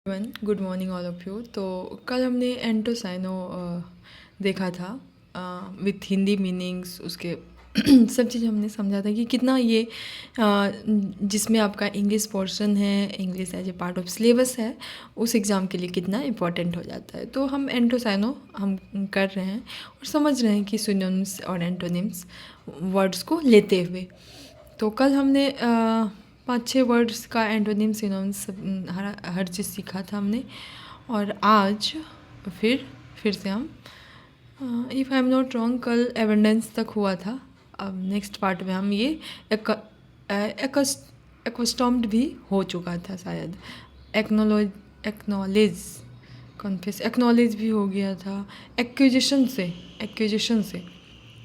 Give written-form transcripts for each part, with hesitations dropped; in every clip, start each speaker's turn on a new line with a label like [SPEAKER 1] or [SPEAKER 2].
[SPEAKER 1] One good morning all of you. तो कल हमने एंटोसाइनो देखा था विथ हिंदी मीनिंग्स उसके सब चीज़ हमने समझा था कि कितना ये जिसमें आपका इंग्लिश पोर्शन है, English as a part of syllabus है, उस एग्ज़ाम के लिए कितना इम्पोर्टेंट हो जाता है। तो हम एंटोसाइनो हम कर रहे हैं और समझ रहे हैं कि सिनोनिम्स और एंटोनिम्स वर्ड्स को लेते हुए। तो कल हमने 5-6 वर्ड्स का एंटोनिम सिनोनिम्स हर चीज़ सीखा था हमने। और आज फिर से हम if I am not wrong कल एवेंडेंस तक हुआ था। अब नेक्स्ट पार्ट में हम ये एक्वस्टॉम्ड भी हो चुका था शायद। एक्नॉलेज कॉन्फेस एक्नॉलेज भी हो गया था। एक्विजिशन से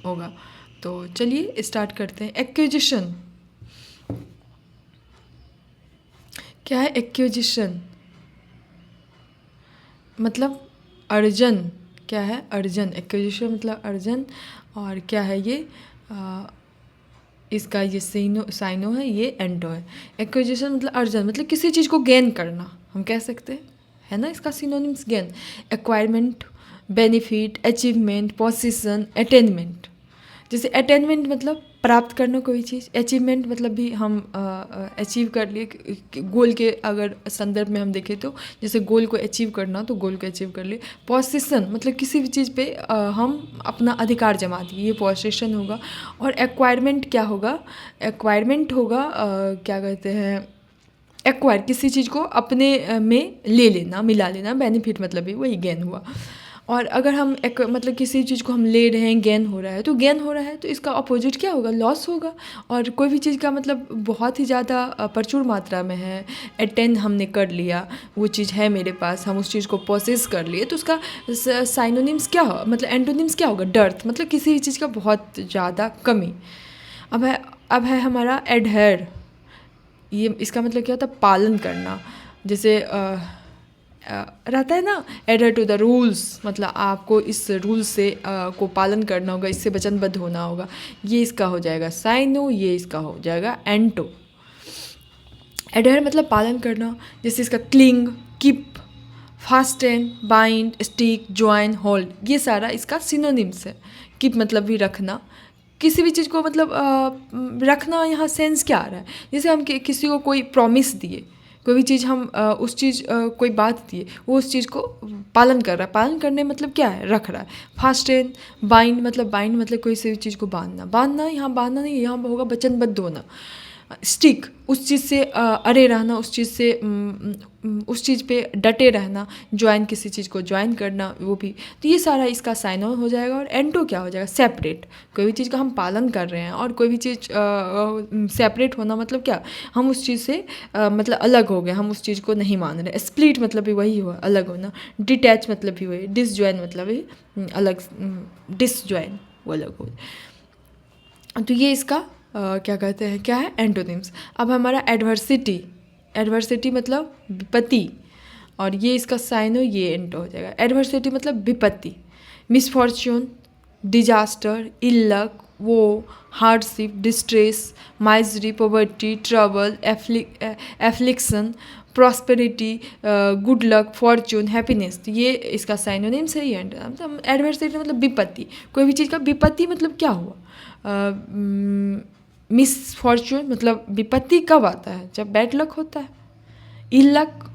[SPEAKER 1] होगा। तो चलिए स्टार्ट करते हैं। एक्विजिशन क्या है? एक्विजिशन मतलब अर्जन। क्या है? अर्जन। एक्विजिशन मतलब अर्जन। और क्या है ये? इसका ये साइनो है, ये एंटो है। एक्विजिशन मतलब अर्जन, मतलब किसी चीज़ को गेन करना हम कह सकते हैं, है ना। इसका synonyms gain, acquirement, benefit, achievement, position, attainment. जैसे अटेनमेंट मतलब प्राप्त करना कोई चीज़, अचीवमेंट मतलब भी हम अचीव कर लिए गोल के अगर संदर्भ में हम देखें तो जैसे गोल को अचीव करना तो गोल को अचीव कर लिए। पोसेसन मतलब किसी भी चीज़ पे हम अपना अधिकार जमा दिए, ये पोसेसन होगा। और एक्वायरमेंट क्या होगा? एक्वायरमेंट होगा क्या कहते हैं, एक्वायर किसी चीज़ को अपने में ले लेना, मिला लेना। बेनिफिट मतलब भी वही गेन हुआ। और अगर हम एक मतलब किसी चीज़ को हम ले रहे हैं, गेन हो रहा है, तो गेन हो रहा है तो इसका अपोजिट क्या होगा? लॉस होगा। और कोई भी चीज़ का मतलब बहुत ही ज़्यादा प्रचुर मात्रा में है, अटेन हमने कर लिया, वो चीज़ है मेरे पास, हम उस चीज़ को प्रोसेस कर लिए, तो उसका साइनोनिम्स क्या हो, मतलब एंटोनिम्स क्या होगा? डर्थ, मतलब किसी भी चीज़ का बहुत ज़्यादा कमी। अब है हमारा एडहेर। ये इसका मतलब क्या होता है? पालन करना। जैसे रहता है ना, एडर टू द रूल्स, मतलब आपको इस रूल से को पालन करना होगा, इससे वचनबद्ध होना होगा। ये इसका हो जाएगा साइनो, ये इसका हो जाएगा एंटो। एडर मतलब पालन करना। जैसे इसका cling, keep, fasten, bind, stick, join, hold, ये सारा इसका सिनोनिम्स है। कीप मतलब भी रखना, किसी भी चीज़ को मतलब रखना। यहाँ सेंस क्या आ रहा है? जैसे हम किसी को कोई प्रॉमिस दिए, कोई भी चीज़ हम उस चीज़ कोई बात दिए, वो उस चीज़ को पालन कर रहा है। पालन करने मतलब क्या है? रख रहा है। फास्टेन, बाइंड मतलब कोई सी भी चीज़ को बांधना यहाँ बांधना नहीं, यहाँ होगा वचनबद्ध होना। स्टिक उस चीज़ से अड़े रहना, उस चीज़ से उस चीज़ पे डटे रहना। ज्वाइन किसी चीज़ को ज्वाइन करना, वो भी। तो ये सारा इसका साइन हो जाएगा। और एंटो क्या हो जाएगा? सेपरेट। कोई भी चीज़ का हम पालन कर रहे हैं और कोई भी चीज़ सेपरेट होना मतलब क्या? हम उस चीज़ से मतलब अलग हो गए, हम उस चीज़ को नहीं मान रहे। स्प्लिट मतलब भी वही हुआ, अलग होना। डिटैच मतलब भी वही। डिसज्वाइन मतलब भी अलग, डिसज्वाइन वो अलग हो। तो ये इसका क्या कहते हैं, क्या है? एंटोनिम्स। अब हमारा एडवर्सिटी। एडवर्सिटी मतलब विपत्ति, और ये इसका साइन हो, ये एंटो हो जाएगा। एडवर्सिटी मतलब विपत्ति। मिसफॉर्च्यून, डिजास्टर, इल लक, वो, hardship, distress, misery, poverty, trouble, affliction, prosperity, good luck, Fortune, happiness. तो ये इसका साइनोनिम्स है, ये मतलब एडवर्सिटी मतलब विपत्ति। कोई भी चीज़ का विपत्ति मतलब क्या हुआ? मिसफॉर्चून मतलब विपत्ति कब आता है? जब बैड लक होता है। इलक,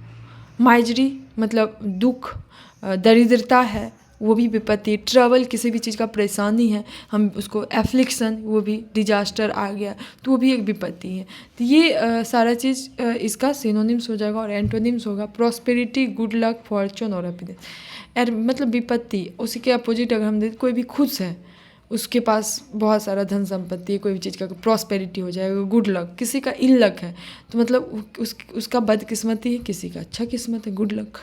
[SPEAKER 1] माइजरी मतलब दुख, दरिद्रता है, वो भी विपत्ति। ट्रबल किसी भी चीज़ का परेशानी है, हम उसको एफ्लिक्शन, वो भी डिजास्टर आ गया तो वो भी एक विपत्ति है। तो ये सारा चीज़ इसका सिनोनिम्स हो जाएगा। और एंटोनिम्स होगा प्रॉस्पेरिटी, गुड लक, फॉर्चून और हैप्पीनेस। मतलब विपत्ति, उसी के अपोजिट अगर हम देखें, कोई भी खुश है, उसके पास बहुत सारा धन संपत्ति है, कोई भी चीज़ का प्रॉस्पेरिटी हो जाएगा। गुड लक, किसी का इल लक है तो मतलब उसका बदकिस्मती है, किसी का अच्छा किस्मत है, गुड लक।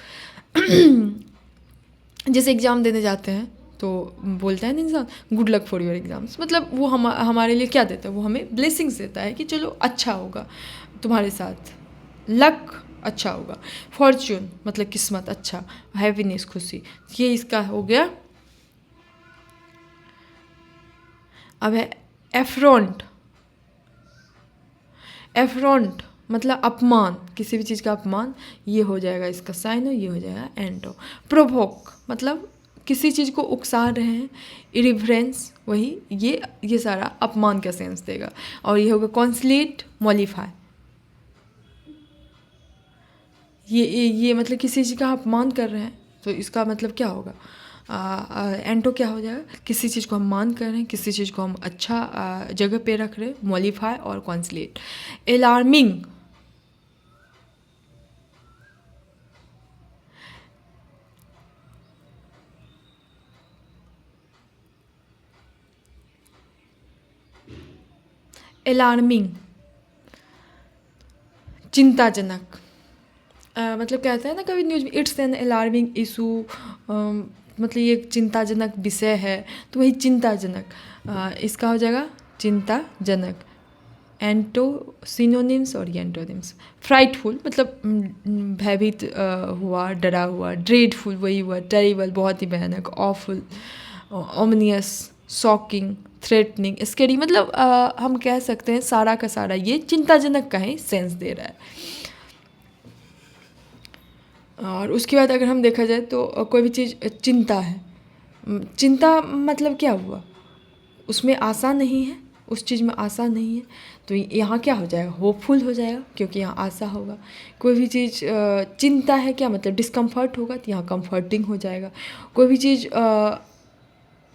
[SPEAKER 1] जैसे एग्ज़ाम देने जाते हैं तो बोलता है ना इंसान, good luck for your exams, मतलब वो हमारे लिए क्या देता है? वो हमें ब्लेसिंग्स देता है कि चलो अच्छा होगा तुम्हारे साथ, लक अच्छा होगा। फॉर्च्यून मतलब किस्मत अच्छा, हैप्पीनेस खुशी। ये इसका हो गया। अब है एफ्रोंट। एफ्रोंट मतलब अपमान, किसी भी चीज़ का अपमान, ये हो जाएगा इसका साइनो, ये हो जाएगा एंटो। प्रोवोक मतलब किसी चीज़ को उकसा रहे हैं, इरिवरेंस वही, ये सारा अपमान का सेंस देगा। और ये होगा कॉन्सलेट मॉलिफाई, ये मतलब किसी चीज़ का अपमान कर रहे हैं, तो इसका मतलब क्या होगा, एंटो क्या हो जाएगा, किसी चीज़ को हम मान कर रहे हैं, किसी चीज़ को हम अच्छा जगह पे रख रहे हैं, मॉलिफाई और कॉन्सलेट। अलार्मिंग, अलार्मिंग चिंताजनक, मतलब कहते हैं ना कभी न्यूज में, इट्स एन अलार्मिंग इशू, मतलब ये एक चिंताजनक विषय है, तो वही चिंताजनक, इसका हो जाएगा चिंताजनक। एंटो सिनोनिम्स और एंटोनिम्स, फ्राइटफुल मतलब भयभीत हुआ, डरा हुआ, ड्रेडफुल वही हुआ, टेरिबल बहुत ही भयानक, ऑफुल, ओमनियस, शॉकिंग, थ्रेटनिंग, स्केरी, मतलब हम कह सकते हैं सारा का सारा ये चिंताजनक का ही सेंस दे रहा है। और उसके बाद अगर हम देखा जाए तो कोई भी चीज़ चिंता है, चिंता मतलब क्या हुआ, उसमें आशा नहीं है, उस चीज़ में आशा नहीं है, तो यहाँ क्या हो जाएगा, होपफुल हो जाएगा, क्योंकि यहाँ आशा होगा। कोई भी चीज़ चिंता है क्या मतलब डिस्कम्फर्ट होगा, तो यहाँ कंफर्टिंग हो जाएगा। कोई भी चीज़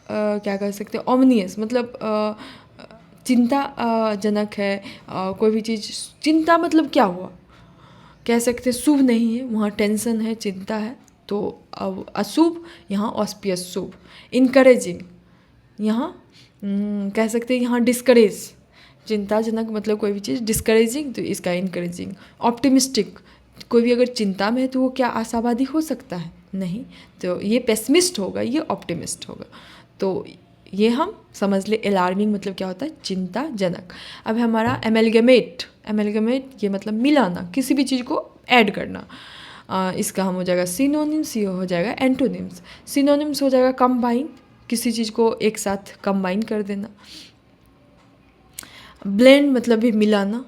[SPEAKER 1] क्या कह सकते हैं, ओमनियस मतलब चिंता जनक है। कोई भी चीज़ चिंता मतलब क्या हुआ, कह सकते हैं शुभ नहीं है, वहाँ टेंशन है, चिंता है, तो अब अशुभ, यहाँ ऑस्पियस शुभ। इनकरेजिंग, यहाँ कह सकते हैं यहाँ डिस्करेज, चिंताजनक मतलब कोई भी चीज़, डिस्करेजिंग तो इसका इनकरेजिंग। ऑप्टिमिस्टिक, कोई भी अगर चिंता में है तो वो क्या आशावादी हो सकता है, नहीं, तो ये पेसिमिस्ट होगा, ये ऑप्टिमिस्ट होगा। तो ये हम समझ ले, अलार्मिंग मतलब क्या होता है, चिंताजनक। अब हमारा एमेलगमेट, एमेलगमेट ये मतलब मिलाना, किसी भी चीज़ को ऐड करना, इसका हम हो जाएगा सिनोनिम्स, ये हो जाएगा एंटोनिम्स। सिनोनिम्स हो जाएगा कंबाइन, किसी चीज़ को एक साथ कंबाइन कर देना। ब्लेंड मतलब भी मिलाना,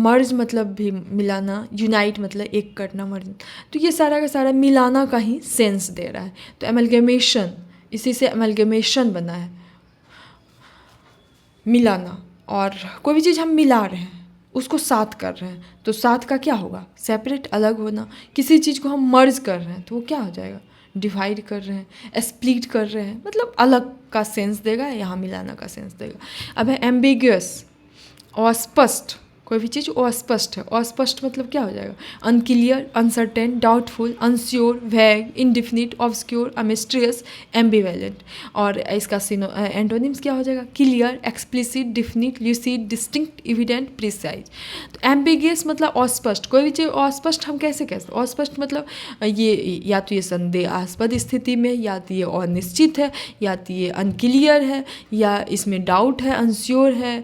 [SPEAKER 1] मर्ज मतलब भी मिलाना, यूनाइट मतलब एक करना, मर्ज, तो ये सारा का सारा मिलाना का ही सेंस दे रहा है। तो एमलगमेशन, इसी से एमलगमेशन बना है, मिलाना। और कोई भी चीज़ हम मिला रहे हैं, उसको साथ कर रहे हैं, तो साथ का क्या होगा, सेपरेट, अलग होना। किसी चीज़ को हम मर्ज कर रहे हैं तो वो क्या हो जाएगा, डिवाइड कर रहे हैं, स्प्लिट कर रहे हैं, मतलब अलग का सेंस देगा, यहाँ मिलाना का सेंस देगा। अब है एम्बिग्यूअस, अस्पष्ट, कोई भी चीज़ अस्पष्ट है, अस्पष्ट मतलब क्या हो जाएगा, अनक्लियर, अनसर्टेन, डाउटफुल, अनश्योर, वैग, इनडिफिनिट, ऑब्सक्योर, मिस्टीरियस, एम्बिवेलेंट। और इसका एंटोनिम्स क्या हो जाएगा, clear, explicit, definite, lucid, distinct, evident, precise. तो एम्बिगियस मतलब अस्पष्ट, कोई भी चीज़ अस्पष्ट हम कैसे कहते, अस्पष्ट मतलब ये या तो ये संदेहास्पद स्थिति में, या तो ये अनिश्चित है, या तो ये अनक्लियर है, या इसमें डाउट है, अनश्योर है,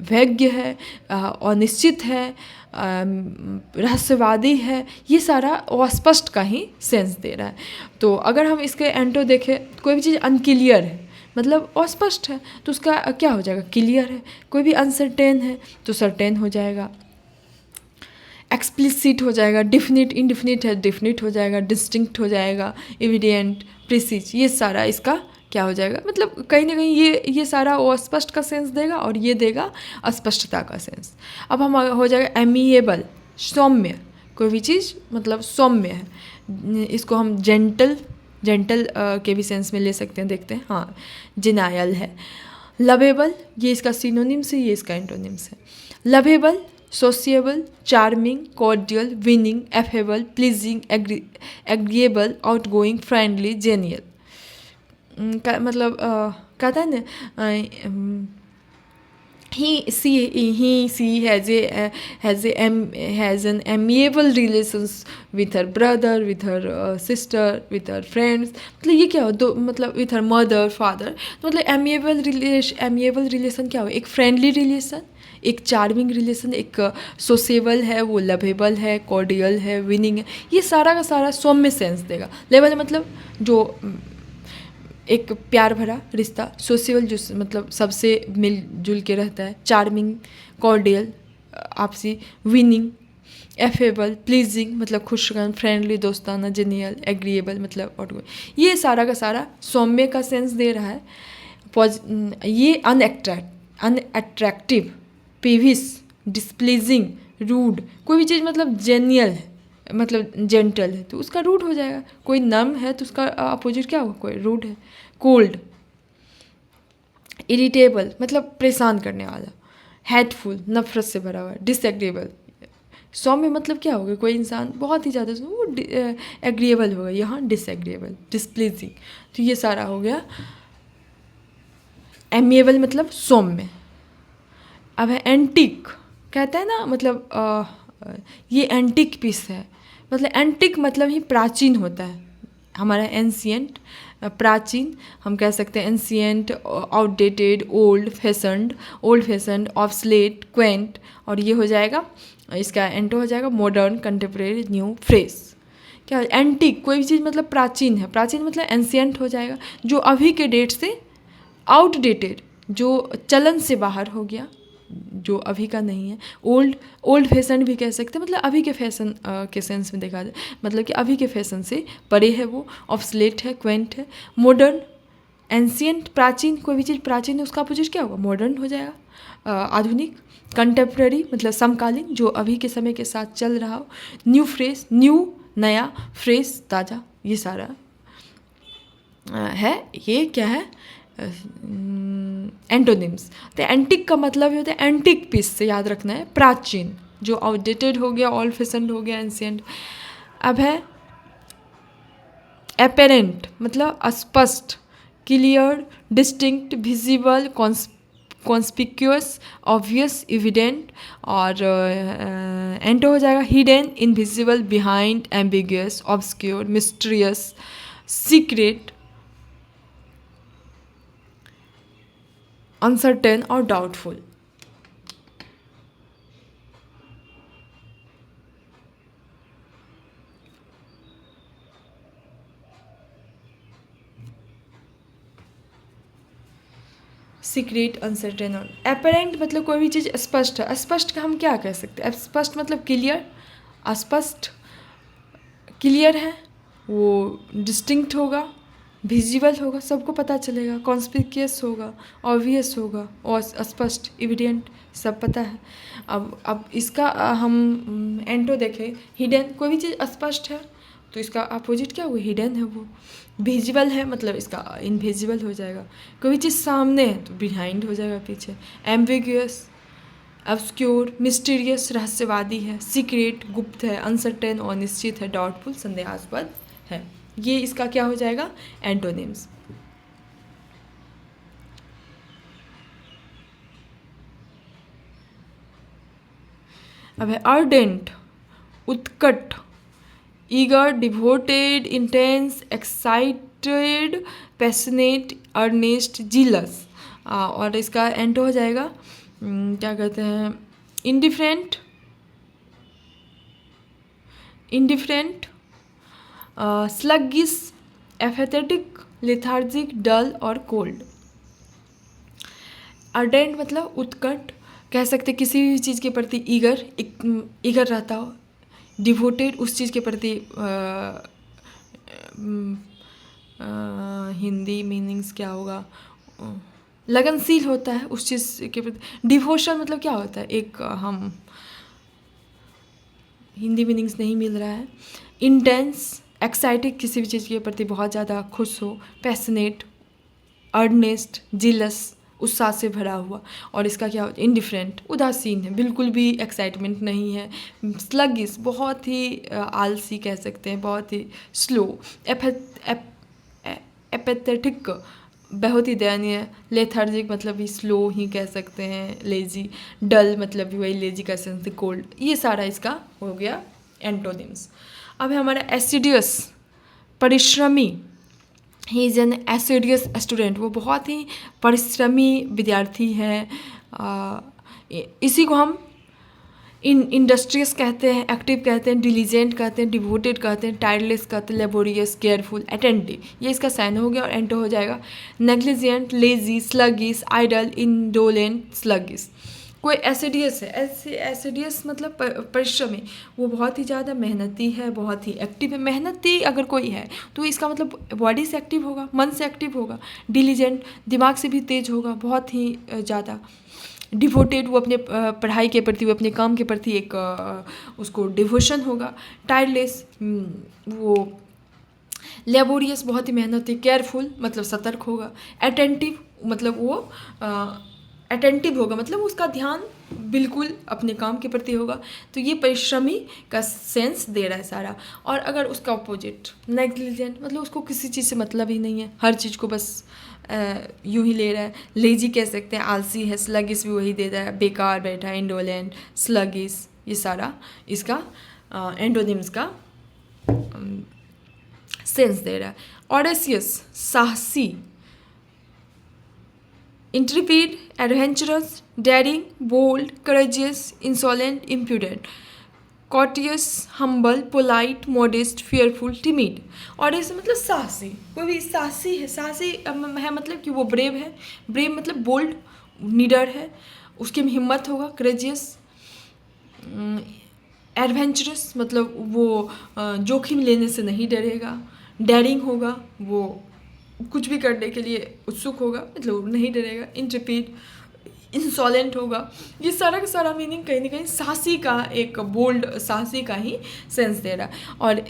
[SPEAKER 1] वैज्ञ है, अनिश्चित है, रहस्यवादी है, ये सारा अस्पष्ट का ही सेंस दे रहा है। तो अगर हम इसके एंटो देखें, कोई भी चीज़ अनक्लियर है मतलब अस्पष्ट है, तो उसका क्या हो जाएगा, क्लियर है। कोई भी अनसर्टेन है तो सर्टेन हो जाएगा, एक्सप्लिसिट हो जाएगा, डिफिनिट, इनडिफिनिट है, डिफिनिट हो जाएगा, डिस्टिंक्ट हो जाएगा, एविडेंट, प्रिसिज, ये सारा इसका क्या हो जाएगा, मतलब कहीं ना कहीं ये सारा वो अस्पष्ट का सेंस देगा, और ये देगा अस्पष्टता का सेंस। अब हम हो जाएगा एमिएबल, सौम्य, कोई भी चीज़ मतलब सौम्य है, इसको हम जेंटल के भी सेंस में ले सकते हैं, देखते हैं, हाँ, जिनायल है। लवेबल, ये इसका सिनोनिम्स है, ये इसका एंटोनिम्स है। Lovable, sociable, charming, cordial, winning, affable, pleasing, agreeable, outgoing, friendly, genial. मतलब कहता है ना, he has an amiable relations with her brother, with her sister, with her friends, मतलब ये क्या हो, दो मतलब with her mother, father, तो मतलब एमिएबल रिलेशन क्या हो, एक फ्रेंडली रिलेशन, एक चार्मिंग रिलेशन, एक सोसेबल है, वो लवेबल है, कॉर्डियल है, विनिंग है, ये सारा का सारा सौम्य सेंस देगा। लेवल मतलब जो एक प्यार भरा रिश्ता, सोशल जो मतलब सबसे मिलजुल के रहता है, चार्मिंग, कॉर्डियल आपसी, विनिंग, एफेबल, प्लीजिंग मतलब खुशगन, फ्रेंडली दोस्ताना, जेनियल, एग्रीएबल मतलब और ये सारा का सारा सौम्य का सेंस दे रहा है। ये अनअट्रैक्टिव, पेविस, डिस्प्लीजिंग, रूड, कोई भी चीज़ मतलब जेनियल है, मतलब जेंटल है तो उसका रूड हो जाएगा। कोई नम है तो उसका अपोजिट क्या होगा, कोई रूड है। कोल्ड, इरिटेबल मतलब परेशान करने वाला। हेटफुल नफरत से भरा हुआ। डिसएग्रीएबल, सौम्य मतलब क्या होगा, कोई इंसान बहुत ही ज़्यादा वो एग्रीएबल होगा, यहाँ डिसएग्रीएबल। डिस्प्लीजिंग, तो ये सारा हो गया। एमिएबल मतलब सौम्य। अब है एंटिक, कहते हैं ना मतलब ये एंटिक पीस है, मतलब एंटिक मतलब ही प्राचीन होता है। हमारा एंशियंट, प्राचीन हम कह सकते हैं, ancient, outdated, old fashioned, obsolete, quaint, और ये हो जाएगा इसका एंटो हो जाएगा मॉडर्न, कंटेम्प्रेरी, न्यू, फ्रेश। क्या एंटिक, कोई भी चीज़ मतलब प्राचीन है, प्राचीन मतलब एंशियंट हो जाएगा, जो अभी के डेट से। आउटडेटेड, जो चलन से बाहर हो गया, जो अभी का नहीं है। ओल्ड फैशन भी कह सकते हैं, मतलब अभी के फैशन के सेंस में देखा जाए, मतलब कि अभी के फैशन से परे है वो। ऑब्सलेट है, क्वेंट है। मॉडर्न, एंशियंट, प्राचीन, कोई भी चीज़ प्राचीन है उसका अपोजिट क्या होगा, मॉडर्न हो जाएगा, आधुनिक। कंटेम्प्रेरी मतलब समकालीन, जो अभी के समय के साथ चल रहा हो। न्यू, फ्रेश, न्यू नया, फ्रेश ताज़ा, ये सारा है। ये क्या है, एंटोनिम्स। तो एंटिक का मतलब ये होता है, एंटिक पीस से याद रखना है, प्राचीन, जो आउटडेटेड हो गया, ओल्ड फैशन्ड हो गया, एंशियंट। अब है एपेरेंट मतलब स्पष्ट, clear, distinct, visible, conspicuous, obvious, evident, और एंटो हो जाएगा hidden, invisible, behind, ambiguous, obscure, mysterious, secret, uncertain और डाउटफुल। सीक्रेट, अनसर्टेन और एपरेंट मतलब कोई भी चीज़ स्पष्ट है। स्पष्ट का हम क्या कह सकते हैं, स्पष्ट मतलब क्लियर, अस्पष्ट क्लियर है, वो डिस्टिंक्ट होगा, विजिबल होगा, सबको पता चलेगा, कॉन्स्पिक्यूअस होगा, ऑब्वियस होगा, और स्पष्ट, एविडेंट, सब पता है। अब इसका हम एंटो देखें, हिडन, कोई भी चीज़ स्पष्ट है तो इसका अपोजिट क्या हुआ, हिडन है वो। विजिबल है मतलब इसका इनविजिबल हो जाएगा। कोई भी चीज़ सामने है तो बिहाइंड हो जाएगा, पीछे। एम्बिग्यूअस, ऑब्सक्योर, मिस्टीरियस, रहस्यवादी है। सीक्रेट, गुप्त है। अनसर्टेन, अनिश्चित है। डाउटफुल, संदेहास्पद है। ये इसका क्या हो जाएगा, एंटोनिम्स। अब है अर्डेंट, उत्कट, eager, devoted, intense, excited, passionate, earnest, zealous, और इसका एंटो हो जाएगा क्या कहते हैं, indifferent, sluggish, apathetic, lethargic, dull और कोल्ड। अर्डेंट मतलब उत्कट, कह सकते किसी भी चीज़ के प्रति ईगर रहता हो। डिवोटेड, उस चीज़ के प्रति हिंदी मीनिंग्स क्या होगा, लगनशील होता है उस चीज़ के प्रति। डिवोशन मतलब क्या होता है, एक हम हिंदी मीनिंग्स नहीं मिल रहा है। इंटेंस, एक्साइटेड, किसी भी चीज़ के प्रति बहुत ज़्यादा खुश हो। पैशनेट, अर्नेस्ट, जिलस, उत्साह से भरा हुआ, और इसका क्या होता है, इंडिफरेंट, उदासीन है, बिल्कुल भी एक्साइटमेंट नहीं है। स्लगिश, बहुत ही आलसी कह सकते हैं, बहुत ही स्लो। एपेथेटिक, बहुत ही दयनीय। लेथार्जिक मतलब भी स्लो ही कह सकते हैं। लेजी, डल मतलब भी वही लेजी का सेंस। कोल्ड, ये सारा इसका हो गया एंटोनिम्स। अब है हमारा एसिडियस, परिश्रमी, ही इज़ एन एसिडियस स्टूडेंट, वो बहुत ही परिश्रमी विद्यार्थी है। इसी को हम इंडस्ट्रियस कहते हैं, एक्टिव कहते हैं, डिलीजेंट कहते हैं, डिवोटेड कहते हैं, टायरलेस कहते हैं, लेबोरियस, केयरफुल, अटेंटिव, ये इसका साइन हो गया, और एंटो हो जाएगा negligent, lazy, sluggish, idle, indolent, sluggish. कोई एसिडियस है, एसिडियस मतलब परिश्रमी, वो बहुत ही ज़्यादा मेहनती है, बहुत ही एक्टिव है। मेहनती अगर कोई है तो इसका मतलब बॉडी से एक्टिव होगा, मन से एक्टिव होगा। डिलीजेंट, दिमाग से भी तेज होगा, बहुत ही ज़्यादा डिवोटेड, वो अपने पढ़ाई के प्रति, वो अपने काम के प्रति एक उसको डिवोशन होगा। टायरलेस, वो लेबोरियस, बहुत ही मेहनती। केयरफुल मतलब सतर्क होगा। अटेंटिव मतलब वो अटेंटिव होगा, मतलब उसका ध्यान बिल्कुल अपने काम के प्रति होगा। तो ये परिश्रमी का सेंस दे रहा है सारा। और अगर उसका अपोजिट नेग्लिजेंट, मतलब उसको किसी चीज़ से मतलब ही नहीं है, हर चीज़ को बस यूं ही ले रहा है। लेजी कह सकते हैं, आलसी है। स्लगिश भी वही दे रहा है, बेकार बैठा, इंडोलेंट, स्लगिश, ये सारा इसका एंडोनिम्स का सेंस दे रहा है। ऑडेसियस, साहसी। Intrepid, adventurous, daring, bold, courageous, insolent, impudent. Cautious, humble, polite, modest, fearful, timid. Audacious मतलब साहसी, कोई भी साहसी है। साहसी है मतलब कि वो ब्रेव है। ब्रेव मतलब बोल्ड, निडर है, उसके में हिम्मत होगा। करेजियस, एडवेंचरस मतलब वो जोखिम लेने से नहीं डरेगा। डेयरिंग होगा, वो कुछ भी करने के लिए उत्सुक होगा, मतलब नहीं डरेगा। इंट्रपीड, इंसॉलेंट होगा। ये सारा का सारा मीनिंग कहीं ना कहीं साहसी का, एक बोल्ड साहसी का ही सेंस दे रहा है। और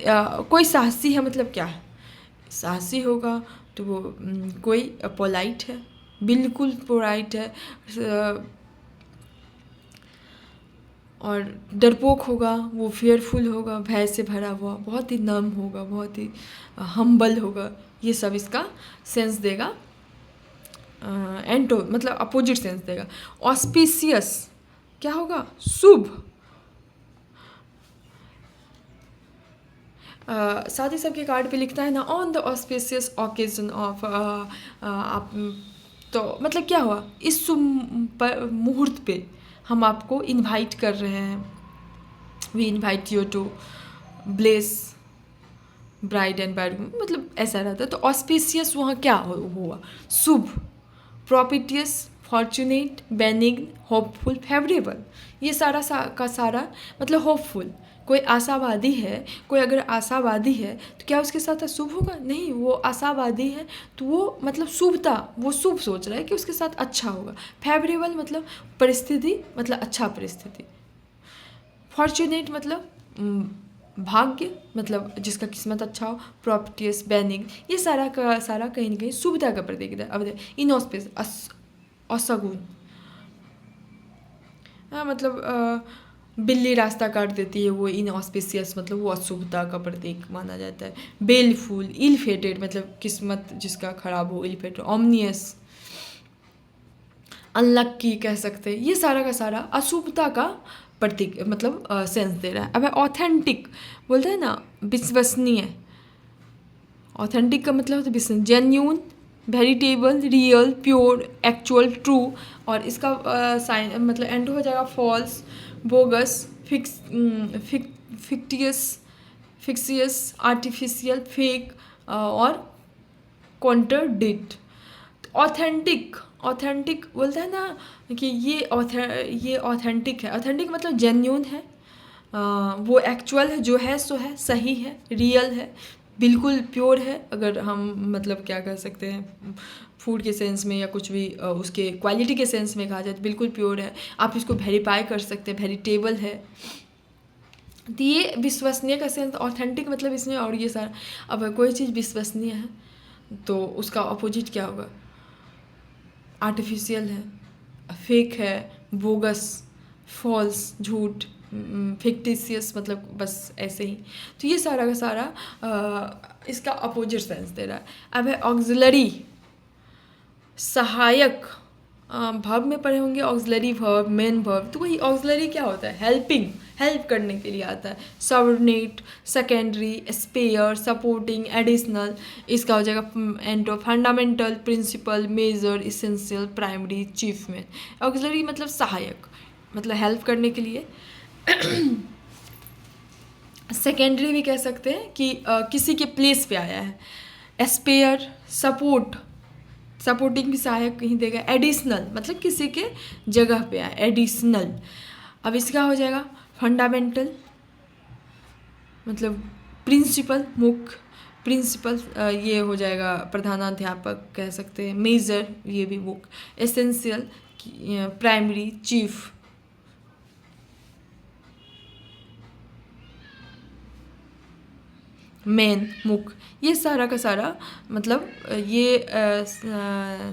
[SPEAKER 1] कोई साहसी है मतलब क्या है? साहसी होगा तो वो कोई पोलाइट है, बिल्कुल पोलाइट है। और डरपोक होगा, वो फियरफुल होगा, भय से भरा हुआ, बहुत ही नर्म होगा, बहुत ही हम्बल होगा। ये सब इसका सेंस देगा। एंटो मतलब अपोजिट सेंस देगा। ऑस्पिशियस क्या होगा? शुभ। साथ ही सबके कार्ड पे लिखता है ना, on the auspicious occasion of आप, तो मतलब क्या हुआ? इस शुभ मुहूर्त पे हम आपको इनवाइट कर रहे हैं। We invite you to bless bride and bridegroom, मतलब ऐसा रहता है। तो ऑस्पिशियस वहाँ क्या हुआ? शुभ, propitious, fortunate, benign, hopeful, favourable. ये सारा का सारा मतलब होपफुल। कोई आशावादी है, कोई अगर आशावादी है तो क्या उसके साथ अशुभ होगा? नहीं, वो आशावादी है तो वो मतलब शुभता, वो शुभ सोच रहा है कि उसके साथ अच्छा होगा। फेवरेबल मतलब परिस्थिति, मतलब अच्छा परिस्थिति। फॉर्चुनेट मतलब भाग्य, मतलब जिसका किस्मत अच्छा हो। प्रॉपर्टीज, बैनिंग, ये सारा का सारा कहीं ना कहीं सुविधा का प्रतीक है। अब इनऑस्पिस, असगुन, हाँ मतलब बिल्ली रास्ता काट देती है, वो इनऑस्पिशियस मतलब वो अशुभता का प्रतीक माना जाता है। बेलफुल, इल फेटेड मतलब किस्मत जिसका खराब हो, इल फेटेड। ओमनियस, अनलक्की कह सकते हैं। ये सारा का सारा अशुभता का प्रतीक मतलब सेंस दे रहा है। अब ऑथेंटिक बोलते हैं ना, विश्वसनीय। ऑथेंटिक का मतलब होता है विश्वसनीय, genuine, veritable, real, pure, actual, true. और इसका साइन मतलब एंड हो जाएगा false, bogus, fictitious, artificial, fake और कॉन्ट्रडिक्ट। ऑथेंटिक, ऑथेंटिक बोलते हैं ना कि ये ऑथेंटिक है। ऑथेंटिक मतलब जेन्यून है, वो एक्चुअल है, जो है सो है, सही है, रियल है, बिल्कुल प्योर है। अगर हम मतलब क्या कह सकते हैं फूड के सेंस में या कुछ भी उसके क्वालिटी के सेंस में कहा जाए तो बिल्कुल प्योर है। आप इसको वेरीफाई कर सकते हैं, वेरिटेबल है। तो ये विश्वसनीय का सेंस ऑथेंटिक मतलब इसमें। और ये सारा, अब कोई चीज़ विश्वसनीय है तो उसका अपोजिट क्या होगा? आर्टिफिशियल है, फेक है, बोगस, फॉल्स, झूठ, फिक्टिशियस मतलब बस ऐसे ही। तो ये सारा का सारा इसका अपोजिट सेंस दे रहा है। अब है ऑक्सिलरी, सहायक। वर्ब में पढ़े होंगे ऑक्सिलरी वर्ब, मेन वर्ब। तो वही ऑक्सिलरी क्या होता है? हेल्पिंग, हेल्प करने के लिए आता है। Subordinate, secondary, spare, supporting, additional. इसका हो जाएगा and fundamental, principal, major, essential, primary, chief में। ऑक्सिलरी मतलब सहायक, मतलब हेल्प करने के लिए। सेकेंडरी भी कह सकते हैं कि किसी के प्लेस पे आया है। स्पेयर, सपोर्ट, सपोर्टिंग भी सहायक कहीं देगा। एडिशनल मतलब किसी के जगह पे आए, एडिशनल। अब इसका हो जाएगा फंडामेंटल मतलब प्रिंसिपल, मुख्य, प्रिंसिपल ये हो जाएगा प्रधानाध्यापक कह सकते हैं। मेजर ये भी मुख्य। Essential primary, chief. मेन मुख्य। ये सारा का सारा मतलब ये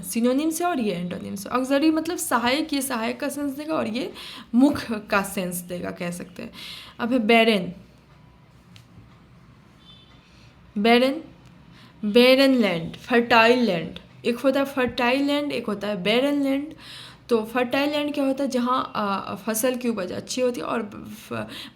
[SPEAKER 1] सिनोनिम्स है और ये एंटोनिम्स है। ऑक्सिलरी मतलब सहायक, ये सहायक का सेंस देगा और ये मुख्य का सेंस देगा कह सकते हैं। अब है बैरन। बैरन, बैरन लैंड, फर्टाइल लैंड। एक होता है फर्टाइल लैंड, एक होता है बैरन लैंड। तो फर्टाइल लैंड क्या होता है, जहाँ फसल की उपज अच्छी होती है, और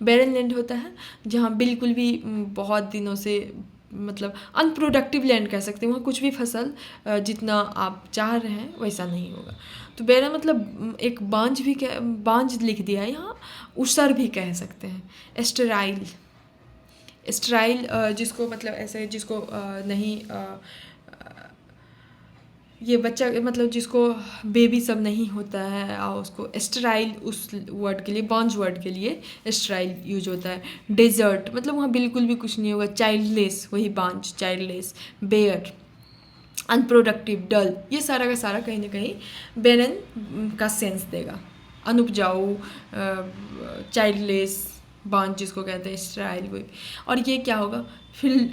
[SPEAKER 1] बैरन लैंड होता है जहाँ बिल्कुल भी बहुत दिनों से मतलब अनप्रोडक्टिव लैंड कह सकते हैं, वहाँ कुछ भी फसल जितना आप चाह रहे हैं वैसा नहीं होगा। तो बैरन मतलब एक बांझ भी बांझ लिख दिया है यहाँ, ऊसर भी कह सकते हैं। एस्टेराइल, स्ट्राइल जिसको मतलब ऐसे जिसको नहीं ये बच्चा मतलब जिसको बेबी सब नहीं होता है, उसको स्ट्राइल उस वर्ड के लिए, बांझ वर्ड के लिए स्ट्राइल यूज होता है। डेजर्ट मतलब वहाँ बिल्कुल भी कुछ नहीं होगा। चाइल्डलेस वही बांझ, चाइल्डलेस। बेयर अनप्रोडक्टिव, डल। ये सारा का सारा कहीं ना कहीं बैरन का सेंस देगा। अनुपजाऊ, चाइल्डलेस, बांझ जिसको कहते हैं, स्ट्राइल वो। और ये क्या होगा,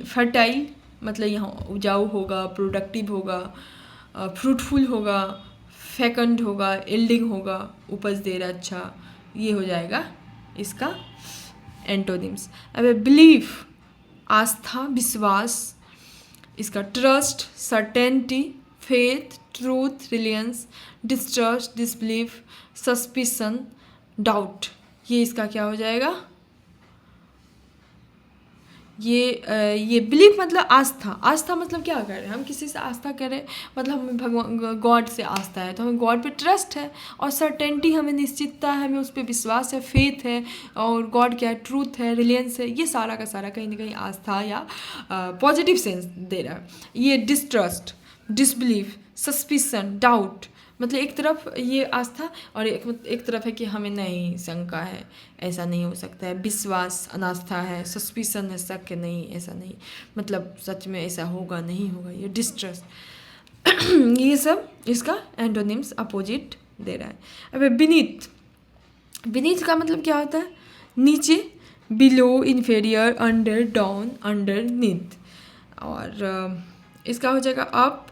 [SPEAKER 1] फर्टाइल मतलब यहाँ उपजाऊ होगा, प्रोडक्टिव होगा, फ्रूटफुल होगा, फेकंड होगा, एल्डिंग होगा, उपज दे रहा अच्छा। ये हो जाएगा इसका एंटोनिम्स। अब बिलीफ आस्था, विश्वास। इसका trust, certainty, faith, truth, reliance. Distrust, disbelief, suspicion, doubt. ये इसका क्या हो जाएगा, ये बिलीफ मतलब आस्था। आस्था मतलब क्या कर रहे हैं हम, किसी से आस्था करें मतलब हमें भगवान गॉड से आस्था है तो हमें गॉड पे ट्रस्ट है। और सर्टेनिटी हमें निश्चितता है, हमें उस पर विश्वास है, फेथ है। और गॉड क्या है, ट्रूथ है, रिलियंस है। ये सारा का सारा कहीं ना कहीं आस्था या पॉजिटिव सेंस दे रहा है। ये डिस्ट्रस्ट, डिसबिलीफ, सस्पिशन, डाउट मतलब एक तरफ ये आस्था और एक तरफ है कि हमें नहीं, शंका है, ऐसा नहीं हो सकता है। विश्वास अनास्था है, सस्पिशन है, शक है, नहीं ऐसा नहीं, मतलब सच में ऐसा होगा नहीं होगा। ये डिस्ट्रस्ट ये सब इसका एंटोनिम्स अपोजिट दे रहा है। अब बीनीथ, बीनीथ का मतलब क्या होता है, नीचे, below, inferior, under, down, underneath. और इसका हो जाएगा up,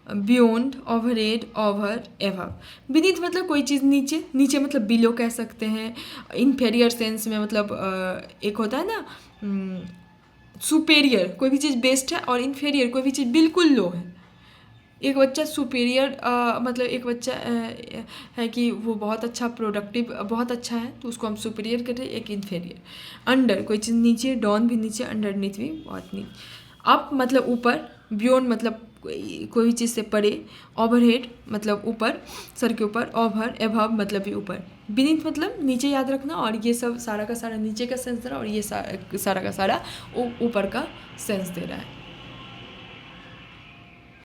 [SPEAKER 1] beyond, overhead, over, एवव। Beneath मतलब कोई चीज़ नीचे, नीचे मतलब बिलो कह सकते हैं। इन्फेरियर सेंस में मतलब एक होता है ना सुपेरियर, कोई भी चीज़ बेस्ट है, और इन्फेरियर कोई भी चीज़ बिल्कुल लो है। एक बच्चा सुपेरियर मतलब एक बच्चा है कि वो बहुत अच्छा प्रोडक्टिव, बहुत अच्छा है तो उसको हम सुपेरियर कहते हैं। एक इन्फेरियर। अंडर कोई चीज़ नीचे, डाउन भी नीचे, अंडरनीथ भी बहुत नीचे। अप मतलब ऊपर, बियॉन्ड मतलब कोई भी चीज़ से परे, ओवरहेड मतलब ऊपर, सर के ऊपर, ओवर, एभव मतलब भी ऊपर, बीनीथ मतलब नीचे याद रखना। और ये सब सारा का सारा नीचे का सेंस दे रहा है और ये सारा का सारा ऊपर का सेंस दे रहा है।